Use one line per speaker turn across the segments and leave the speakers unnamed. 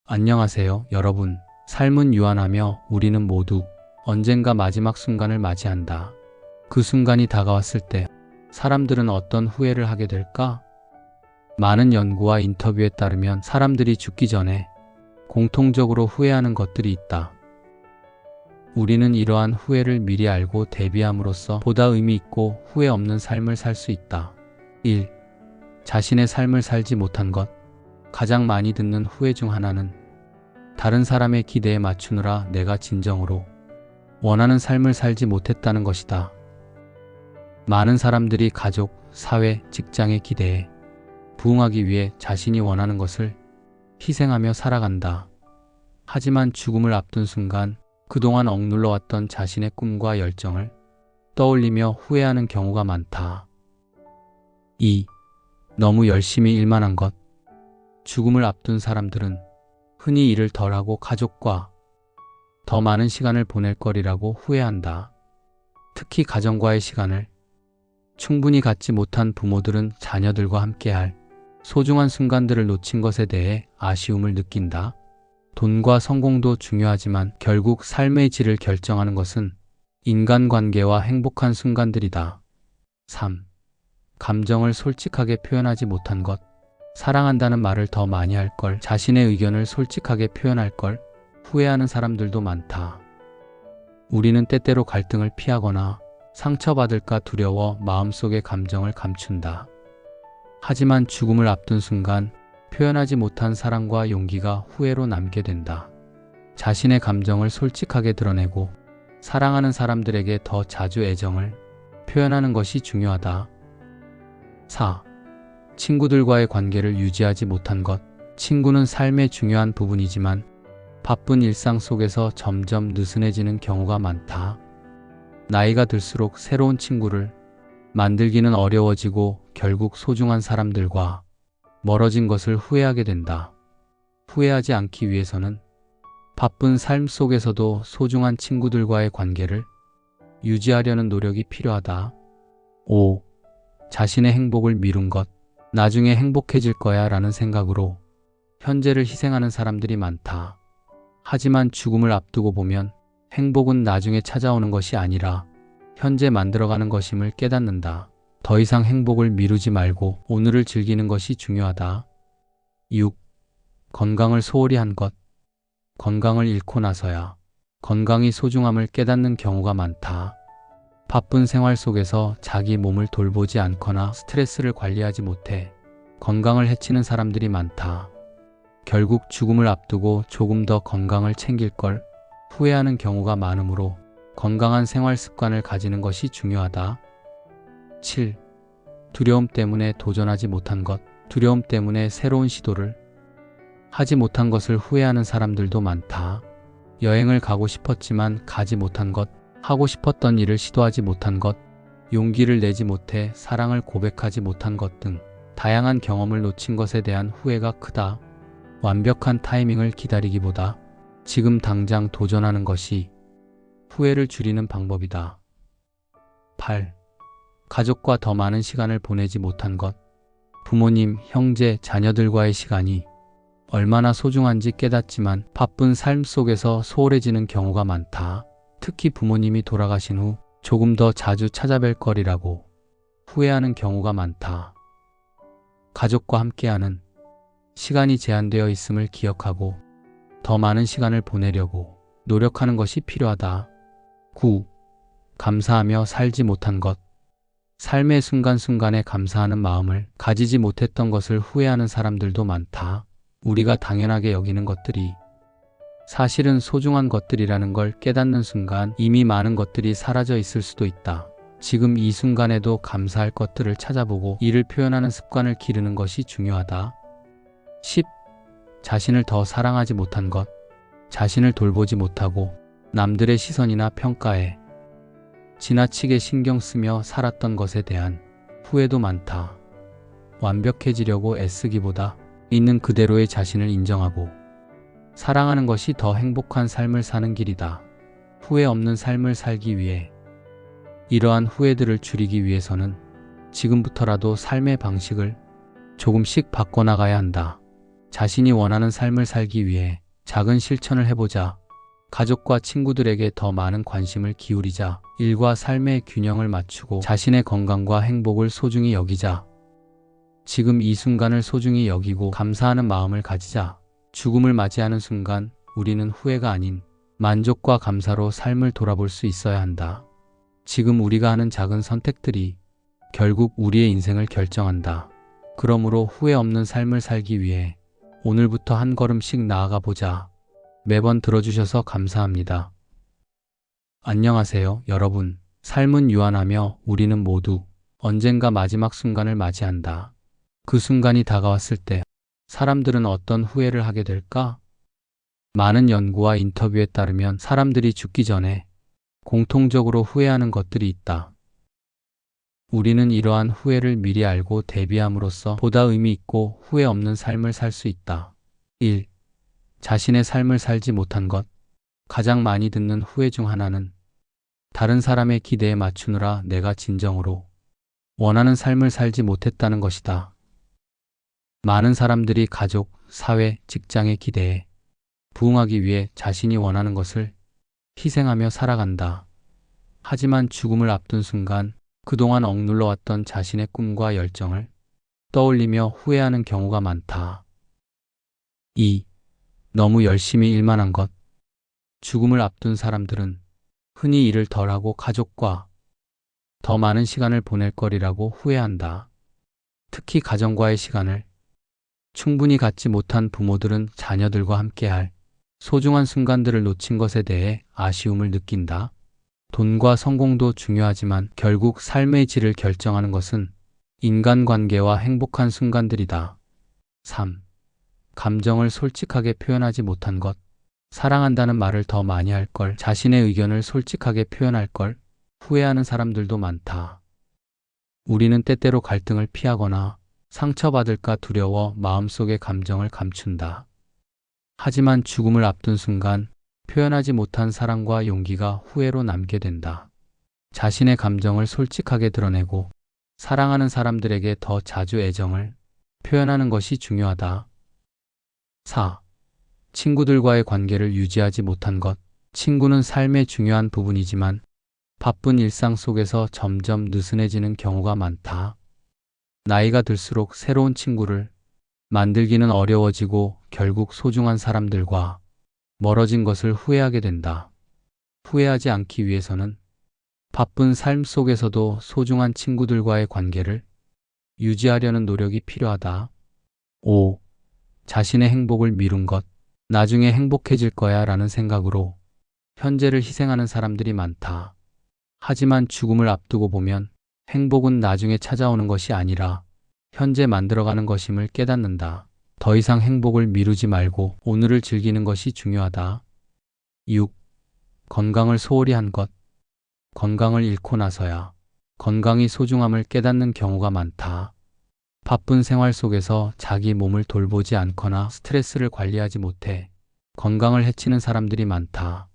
안녕하세요, 여러분. 삶은 유한하며 우리는 모두 언젠가 마지막 순간을 맞이한다. 그 순간이 다가왔을 때 사람들은 어떤 후회를 하게 될까? 많은 연구와 인터뷰에 따르면 사람들이 죽기 전에 공통적으로 후회하는 것들이 있다. 우리는 이러한 후회를 미리 알고 대비함으로써 보다 의미 있고 후회 없는 삶을 살 수 있다. 1. 자신의 삶을 살지 못한 것. 가장 많이 듣는 후회 중 하나는 다른 사람의 기대에 맞추느라 내가 진정으로 원하는 삶을 살지 못했다는 것이다. 많은 사람들이 가족, 사회, 직장의 기대에 부응하기 위해 자신이 원하는 것을 희생하며 살아간다. 하지만 죽음을 앞둔 순간 그동안 억눌러왔던 자신의 꿈과 열정을 떠올리며 후회하는 경우가 많다. 2. 너무 열심히 일만 한 것. 죽음을 앞둔 사람들은 흔히 일을 덜하고 가족과 더 많은 시간을 보낼 거리라고 후회한다. 특히 가정과의 시간을 충분히 갖지 못한 부모들은 자녀들과 함께할 소중한 순간들을 놓친 것에 대해 아쉬움을 느낀다. 돈과 성공도 중요하지만 결국 삶의 질을 결정하는 것은 인간관계와 행복한 순간들이다. 3. 감정을 솔직하게 표현하지 못한 것. 사랑한다는 말을 더 많이 할 걸, 자신의 의견을 솔직하게 표현할 걸 후회하는 사람들도 많다. 우리는 때때로 갈등을 피하거나 상처받을까 두려워 마음속의 감정을 감춘다. 하지만 죽음을 앞둔 순간 표현하지 못한 사랑과 용기가 후회로 남게 된다. 자신의 감정을 솔직하게 드러내고 사랑하는 사람들에게 더 자주 애정을 표현하는 것이 중요하다. 4. 친구들과의 관계를 유지하지 못한 것. 친구는 삶의 중요한 부분이지만 바쁜 일상 속에서 점점 느슨해지는 경우가 많다. 나이가 들수록 새로운 친구를 만들기는 어려워지고 결국 소중한 사람들과 멀어진 것을 후회하게 된다. 후회하지 않기 위해서는 바쁜 삶 속에서도 소중한 친구들과의 관계를 유지하려는 노력이 필요하다. 5. 자신의 행복을 미룬 것. 나중에 행복해질 거야 라는 생각으로 현재를 희생하는 사람들이 많다. 하지만 죽음을 앞두고 보면 행복은 나중에 찾아오는 것이 아니라 현재 만들어가는 것임을 깨닫는다. 더 이상 행복을 미루지 말고 오늘을 즐기는 것이 중요하다. 6. 건강을 소홀히 한 것. 건강을 잃고 나서야 건강이 소중함을 깨닫는 경우가 많다. 바쁜 생활 속에서 자기 몸을 돌보지 않거나 스트레스를 관리하지 못해 건강을 해치는 사람들이 많다. 결국 죽음을 앞두고 조금 더 건강을 챙길 걸 후회하는 경우가 많으므로 건강한 생활 습관을 가지는 것이 중요하다. 7. 두려움 때문에 도전하지 못한 것. 두려움 때문에 새로운 시도를 하지 못한 것을 후회하는 사람들도 많다. 여행을 가고 싶었지만 가지 못한 것, 하고 싶었던 일을 시도하지 못한 것, 용기를 내지 못해 사랑을 고백하지 못한 것 등 다양한 경험을 놓친 것에 대한 후회가 크다. 완벽한 타이밍을 기다리기보다 지금 당장 도전하는 것이 후회를 줄이는 방법이다. 8. 가족과 더 많은 시간을 보내지 못한 것. 부모님, 형제, 자녀들과의 시간이 얼마나 소중한지 깨닫지만 바쁜 삶 속에서 소홀해지는 경우가 많다. 특히 부모님이 돌아가신 후 조금 더 자주 찾아뵐 거리라고 후회하는 경우가 많다. 가족과 함께하는 시간이 제한되어 있음을 기억하고 더 많은 시간을 보내려고 노력하는 것이 필요하다. 9. 감사하며 살지 못한 것. 삶의 순간순간에 감사하는 마음을 가지지 못했던 것을 후회하는 사람들도 많다. 우리가 당연하게 여기는 것들이 사실은 소중한 것들이라는 걸 깨닫는 순간 이미 많은 것들이 사라져 있을 수도 있다. 지금 이 순간에도 감사할 것들을 찾아보고 이를 표현하는 습관을 기르는 것이 중요하다. 10. 자신을 더 사랑하지 못한 것. 자신을 돌보지 못하고 남들의 시선이나 평가에 지나치게 신경 쓰며 살았던 것에 대한 후회도 많다. 완벽해지려고 애쓰기보다 있는 그대로의 자신을 인정하고 사랑하는 것이 더 행복한 삶을 사는 길이다. 후회 없는 삶을 살기 위해 이러한 후회들을 줄이기 위해서는 지금부터라도 삶의 방식을 조금씩 바꿔나가야 한다. 자신이 원하는 삶을 살기 위해 작은 실천을 해보자. 가족과 친구들에게 더 많은 관심을 기울이자. 일과 삶의 균형을 맞추고 자신의 건강과 행복을 소중히 여기자. 지금 이 순간을 소중히 여기고 감사하는 마음을 가지자. 죽음을 맞이하는 순간 우리는 후회가 아닌 만족과 감사로 삶을 돌아볼 수 있어야 한다. 지금 우리가 하는 작은 선택들이 결국 우리의 인생을 결정한다. 그러므로 후회 없는 삶을 살기 위해 오늘부터 한 걸음씩 나아가 보자. 매번 들어주셔서 감사합니다. 안녕하세요, 여러분. 삶은 유한하며 우리는 모두 언젠가 마지막 순간을 맞이한다. 그 순간이 다가왔을 때 사람들은 어떤 후회를 하게 될까? 많은 연구와 인터뷰에 따르면 사람들이 죽기 전에 공통적으로 후회하는 것들이 있다. 우리는 이러한 후회를 미리 알고 대비함으로써 보다 의미 있고 후회 없는 삶을 살 수 있다. 1. 자신의 삶을 살지 못한 것. 가장 많이 듣는 후회 중 하나는 다른 사람의 기대에 맞추느라 내가 진정으로 원하는 삶을 살지 못했다는 것이다. 많은 사람들이 가족, 사회, 직장의 기대에 부응하기 위해 자신이 원하는 것을 희생하며 살아간다. 하지만 죽음을 앞둔 순간 그동안 억눌러 왔던 자신의 꿈과 열정을 떠올리며 후회하는 경우가 많다. 2. 너무 열심히 일만 한 것. 죽음을 앞둔 사람들은 흔히 일을 덜하고 가족과 더 많은 시간을 보낼 거리라고 후회한다. 특히 가정과의 시간을 충분히 갖지 못한 부모들은 자녀들과 함께할 소중한 순간들을 놓친 것에 대해 아쉬움을 느낀다. 돈과 성공도 중요하지만 결국 삶의 질을 결정하는 것은 인간관계와 행복한 순간들이다. 3. 감정을 솔직하게 표현하지 못한 것. 사랑한다는 말을 더 많이 할 걸, 자신의 의견을 솔직하게 표현할 걸 후회하는 사람들도 많다. 우리는 때때로 갈등을 피하거나 상처받을까 두려워 마음속의 감정을 감춘다. 하지만 죽음을 앞둔 순간 표현하지 못한 사랑과 용기가 후회로 남게 된다. 자신의 감정을 솔직하게 드러내고 사랑하는 사람들에게 더 자주 애정을 표현하는 것이 중요하다. 4. 친구들과의 관계를 유지하지 못한 것. 친구는 삶의 중요한 부분이지만 바쁜 일상 속에서 점점 느슨해지는 경우가 많다. 나이가 들수록 새로운 친구를 만들기는 어려워지고 결국 소중한 사람들과 멀어진 것을 후회하게 된다. 후회하지 않기 위해서는 바쁜 삶 속에서도 소중한 친구들과의 관계를 유지하려는 노력이 필요하다. 5. 자신의 행복을 미룬 것. 나중에 행복해질 거야 라는 생각으로 현재를 희생하는 사람들이 많다. 하지만 죽음을 앞두고 보면 행복은 나중에 찾아오는 것이 아니라 현재 만들어가는 것임을 깨닫는다. 더 이상 행복을 미루지 말고 오늘을 즐기는 것이 중요하다. 6. 건강을 소홀히 한 것. 건강을 잃고 나서야 건강이 소중함을 깨닫는 경우가 많다. 바쁜 생활 속에서 자기 몸을 돌보지 않거나 스트레스를 관리하지 못해 건강을 해치는 사람들이 많다.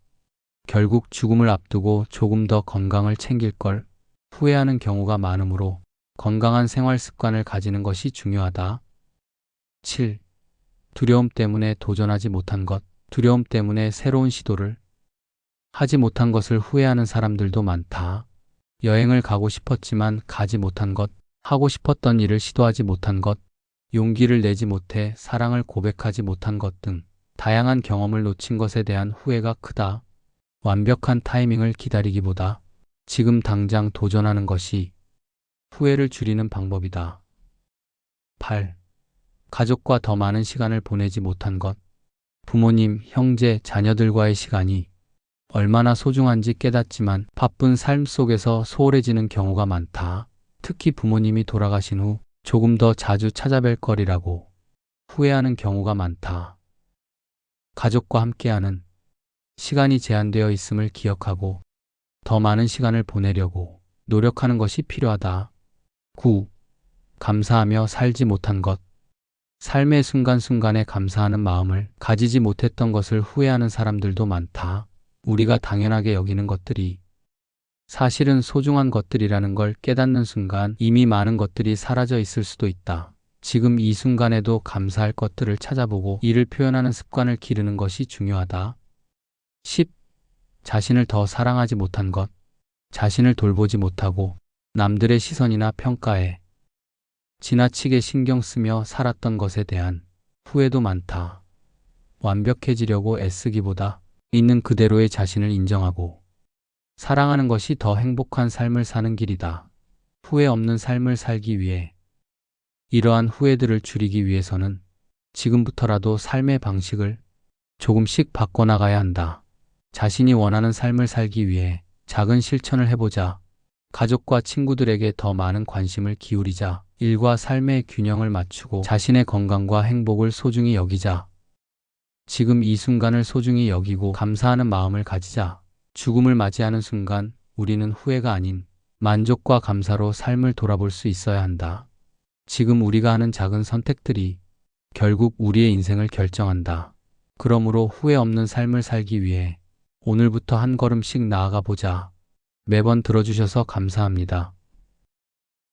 결국 죽음을 앞두고 조금 더 건강을 챙길 걸 후회하는 경우가 많으므로 건강한 생활 습관을 가지는 것이 중요하다. 7. 두려움 때문에 도전하지 못한 것. 두려움 때문에 새로운 시도를 하지 못한 것을 후회하는 사람들도 많다. 여행을 가고 싶었지만 가지 못한 것, 하고 싶었던 일을 시도하지 못한 것, 용기를 내지 못해 사랑을 고백하지 못한 것 등 다양한 경험을 놓친 것에 대한 후회가 크다. 완벽한 타이밍을 기다리기보다 지금 당장 도전하는 것이 후회를 줄이는 방법이다. 8. 가족과 더 많은 시간을 보내지 못한 것. 부모님, 형제, 자녀들과의 시간이 얼마나 소중한지 깨닫지만 바쁜 삶 속에서 소홀해지는 경우가 많다. 특히 부모님이 돌아가신 후 조금 더 자주 찾아뵐 거리라고 후회하는 경우가 많다. 가족과 함께하는 시간이 제한되어 있음을 기억하고 더 많은 시간을 보내려고 노력하는 것이 필요하다. 9. 감사하며 살지 못한 것. 삶의 순간순간에 감사하는 마음을 가지지 못했던 것을 후회하는 사람들도 많다. 우리가 당연하게 여기는 것들이 사실은 소중한 것들이라는 걸 깨닫는 순간 이미 많은 것들이 사라져 있을 수도 있다. 지금 이 순간에도 감사할 것들을 찾아보고 이를 표현하는 습관을 기르는 것이 중요하다. 10. 자신을 더 사랑하지 못한 것. 자신을 돌보지 못하고 남들의 시선이나 평가에 지나치게 신경 쓰며 살았던 것에 대한 후회도 많다. 완벽해지려고 애쓰기보다 있는 그대로의 자신을 인정하고 사랑하는 것이 더 행복한 삶을 사는 길이다. 후회 없는 삶을 살기 위해 이러한 후회들을 줄이기 위해서는 지금부터라도 삶의 방식을 조금씩 바꿔나가야 한다. 자신이 원하는 삶을 살기 위해 작은 실천을 해보자. 가족과 친구들에게 더 많은 관심을 기울이자. 일과 삶의 균형을 맞추고 자신의 건강과 행복을 소중히 여기자. 지금 이 순간을 소중히 여기고 감사하는 마음을 가지자. 죽음을 맞이하는 순간 우리는 후회가 아닌 만족과 감사로 삶을 돌아볼 수 있어야 한다. 지금 우리가 하는 작은 선택들이 결국 우리의 인생을 결정한다. 그러므로 후회 없는 삶을 살기 위해 오늘부터 한 걸음씩 나아가 보자. 매번 들어주셔서 감사합니다.